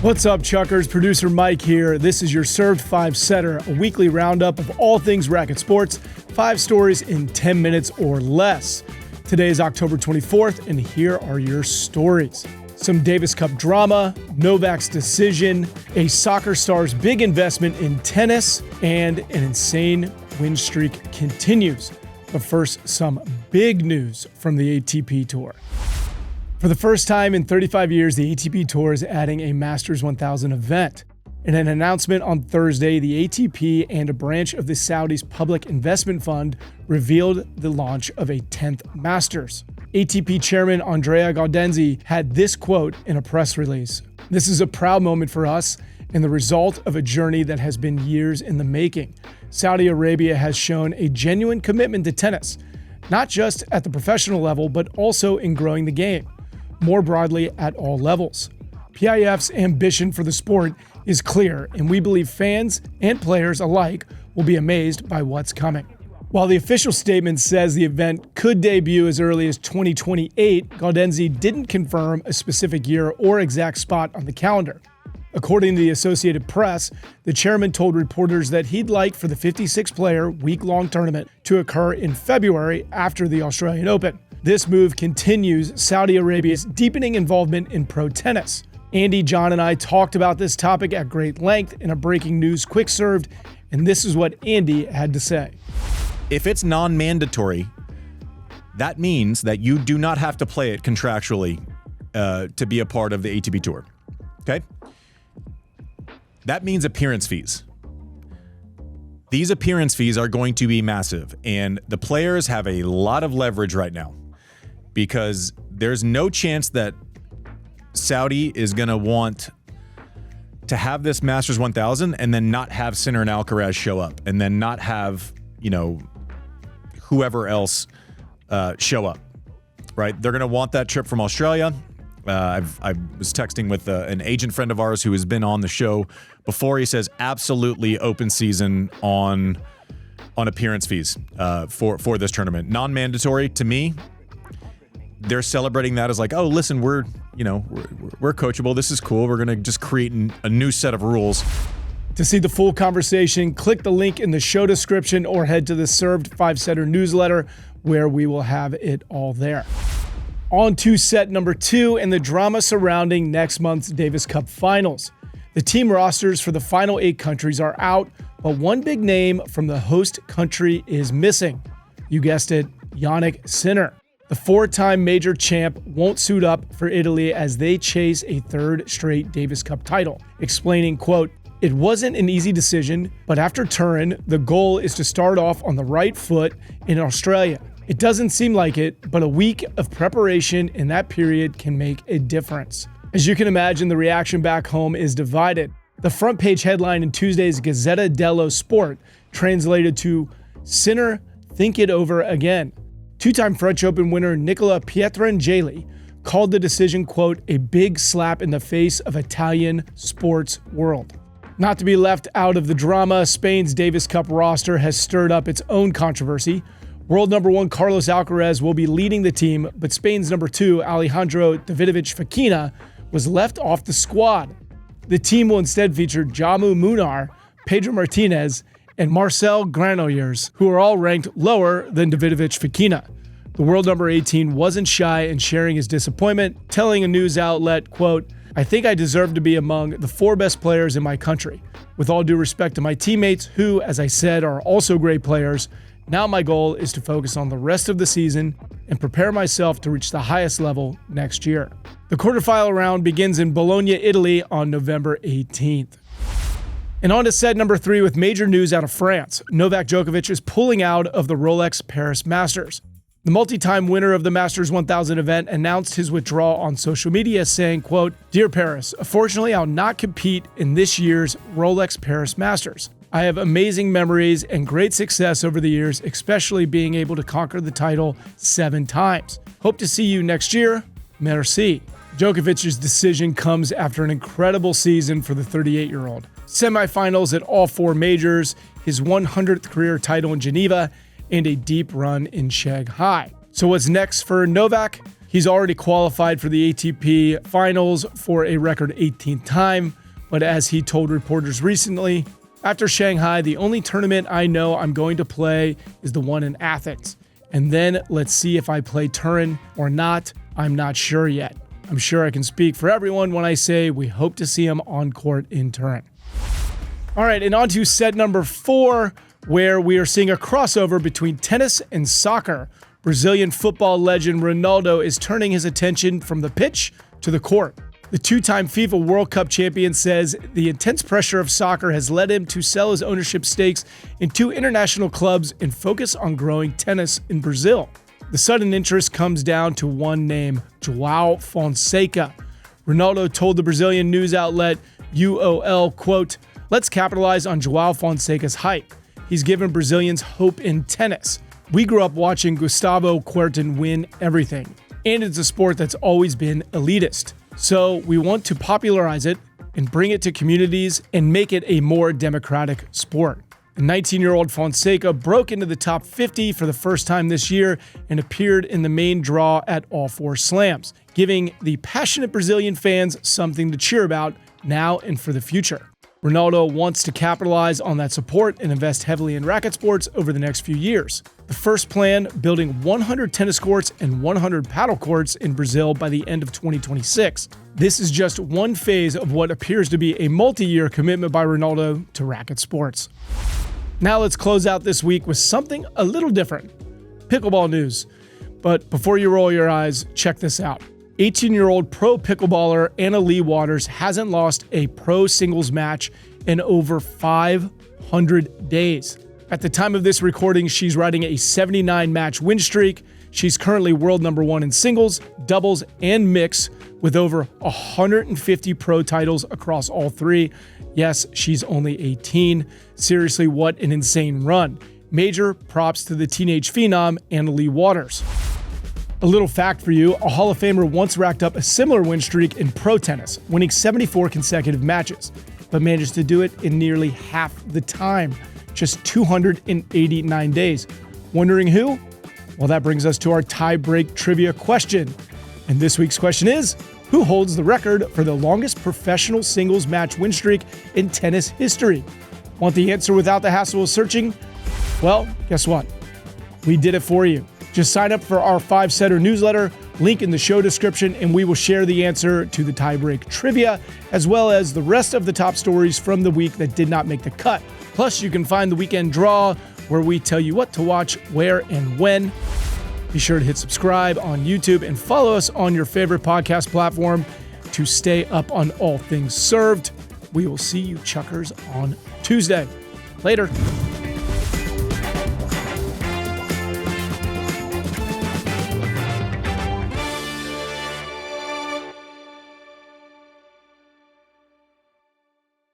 What's up, Chuckers? Producer Mike here. This is your Served 5-Setter, a weekly roundup of all things racket sports, 5 stories in 10 minutes or less. Today is October 24th, and here are your stories. Some Davis Cup drama, Novak's decision, a soccer star's big investment in tennis, and an insane win streak continues. But first, some big news from the ATP Tour. For the first time in 35 years, the ATP Tour is adding a Masters 1000 event. In an announcement on Thursday, the ATP and a branch of the Saudis' Public Investment Fund revealed the launch of a 10th Masters. ATP Chairman Andrea Gaudenzi had this quote in a press release: "This is a proud moment for us and the result of a journey that has been years in the making. Saudi Arabia has shown a genuine commitment to tennis, not just at the professional level, but also in growing the game more broadly at all levels. PIF's ambition for the sport is clear, and we believe fans and players alike will be amazed by what's coming." While the official statement says the event could debut as early as 2028, Gaudenzi didn't confirm a specific year or exact spot on the calendar. According to the Associated Press, the chairman told reporters that he'd like for the 56-player week-long tournament to occur in February after the Australian Open. This move continues Saudi Arabia's deepening involvement in pro tennis. Andy, John, and I talked about this topic at great length in a breaking news quick served, and this is what Andy had to say. If it's non-mandatory, that means that you do not have to play it contractually to be a part of the ATP Tour. Okay? That means appearance fees. These appearance fees are going to be massive, and the players have a lot of leverage right now because there's no chance that Saudi is going to want to have this Masters 1000 and then not have Sinner and Alcaraz show up and then not have, whoever else show up, right? They're going to want that trip from Australia. I was texting with an agent friend of ours who has been on the show before. He says absolutely open season on appearance fees for this tournament. Non-mandatory to me. They're celebrating that as like, oh, listen, we're coachable. This is cool. We're going to just create a new set of rules. To see the full conversation, click the link in the show description or head to the Served 5-Setter newsletter where we will have it all there. On to set number 2 and the drama surrounding next month's Davis Cup finals. The team rosters for the final 8 countries are out, but one big name from the host country is missing. You guessed it, Jannik Sinner. The 4-time major champ won't suit up for Italy as they chase a 3rd straight Davis Cup title, explaining, quote, "It wasn't an easy decision, but after Turin, the goal is to start off on the right foot in Australia. It doesn't seem like it, but a week of preparation in that period can make a difference." As you can imagine, the reaction back home is divided. The front page headline in Tuesday's Gazzetta dello Sport translated to "Sinner, think it over again." 2-time French Open winner Nicola Pietrangeli called the decision, quote, "a big slap in the face of Italian sports world." Not to be left out of the drama, Spain's Davis Cup roster has stirred up its own controversy. World number 1 Carlos Alcaraz will be leading the team, but Spain's number 2 Alejandro Davidovich Fokina was left off the squad. The team will instead feature Jamu Munar, Pedro Martinez, and Marcel Granollers, who are all ranked lower than Davidovich Fokina. The world number 18 wasn't shy in sharing his disappointment, telling a news outlet, quote, "I think I deserve to be among the 4 best players in my country. With all due respect to my teammates, who, as I said, are also great players, now my goal is to focus on the rest of the season and prepare myself to reach the highest level next year." The quarterfinal round begins in Bologna, Italy on November 18th. And on to set number 3 with major news out of France. Novak Djokovic is pulling out of the Rolex Paris Masters. The multi-time winner of the Masters 1000 event announced his withdrawal on social media, saying, quote, "Dear Paris, unfortunately I'll not compete in this year's Rolex Paris Masters. I have amazing memories and great success over the years, especially being able to conquer the title 7 times. Hope to see you next year. Merci." Djokovic's decision comes after an incredible season for the 38-year-old. Semifinals at all 4 majors, his 100th career title in Geneva, and a deep run in Shanghai. So what's next for Novak? He's already qualified for the ATP finals for a record 18th time, but as he told reporters recently, after Shanghai, the only tournament I know I'm going to play is the one in Athens. And then let's see if I play Turin or not. I'm not sure yet. I'm sure I can speak for everyone when I say we hope to see him on court in Turin. All right, and on to set number 4, where we are seeing a crossover between tennis and soccer. Brazilian football legend Ronaldo is turning his attention from the pitch to the court. The two-time FIFA World Cup champion says the intense pressure of soccer has led him to sell his ownership stakes in 2 international clubs and focus on growing tennis in Brazil. The sudden interest comes down to one name, João Fonseca. Ronaldo told the Brazilian news outlet UOL, quote, "Let's capitalize on João Fonseca's hype. He's given Brazilians hope in tennis. We grew up watching Gustavo Kuerten win everything, and it's a sport that's always been elitist. So we want to popularize it and bring it to communities and make it a more democratic sport." The 19-year-old Fonseca broke into the top 50 for the first time this year and appeared in the main draw at all 4 slams, giving the passionate Brazilian fans something to cheer about now and for the future. Ronaldo wants to capitalize on that support and invest heavily in Racket Sports over the next few years. The first plan, building 100 tennis courts and 100 paddle courts in Brazil by the end of 2026. This is just one phase of what appears to be a multi-year commitment by Ronaldo to Racket Sports. Now let's close out this week with something a little different. Pickleball news. But before you roll your eyes, check this out. 18-year-old pro pickleballer Anna Leigh Waters hasn't lost a pro singles match in over 500 days. At the time of this recording, she's riding a 79-match win streak. She's currently world number 1 in singles, doubles, and mix, with over 150 pro titles across all 3. Yes, she's only 18. Seriously, what an insane run. Major props to the teenage phenom, Anna Leigh Waters. A little fact for you, a Hall of Famer once racked up a similar win streak in pro tennis, winning 74 consecutive matches, but managed to do it in nearly half the time, just 289 days. Wondering who? Well, that brings us to our tie-break trivia question. And this week's question is, who holds the record for the longest professional singles match win streak in tennis history? Want the answer without the hassle of searching? Well, guess what? We did it for you. Just sign up for our 5-setter newsletter, link in the show description, and we will share the answer to the tie-break trivia, as well as the rest of the top stories from the week that did not make the cut. Plus, you can find the weekend draw, where we tell you what to watch, where, and when. Be sure to hit subscribe on YouTube and follow us on your favorite podcast platform to stay up on all things served. We will see you chuckers on Tuesday. Later.